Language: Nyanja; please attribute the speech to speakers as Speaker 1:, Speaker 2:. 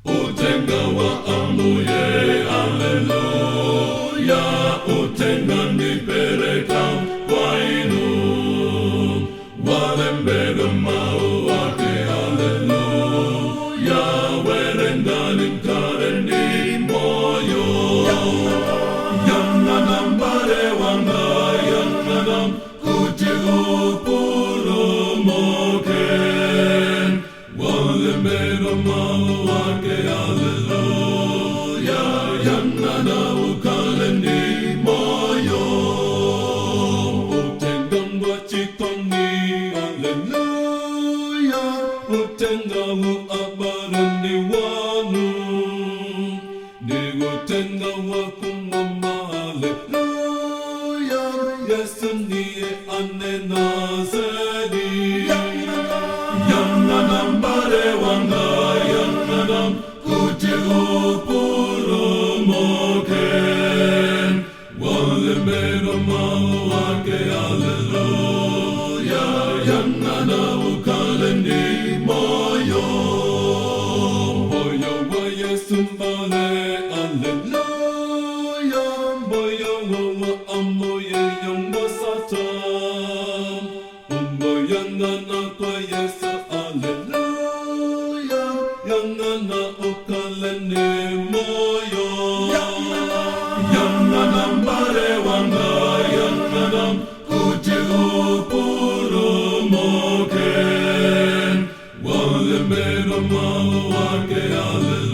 Speaker 1: Utenga wa amuye, haleluya. Utenga nipeleka kwainu, walembega mau wake, haleluya. Werendani mkareni moyo, yanganam bare wanga, yanganam kutiupulumoken. Walembega mau wake, haleluya. Yanana ukaleni moyo, utengam wachikoni, haleluya. Utengamu abarani wanu, ni utenga wakumama, haleluya. Yesu niye anena zedi, yananam bare wanga, yananam kutiupulumoken. Walembega mau wake, haleluya. Yanana ukaleni moyo, moyo wa Yesu mbale, haleluya. Moyo wa amoye yongo satan, moyo nana kwa Yesu, haleluya. Yanana ukaleni moyo, yanana mbare wanga, yanana kutiupulumoken. Walembega mau wake, haleluya.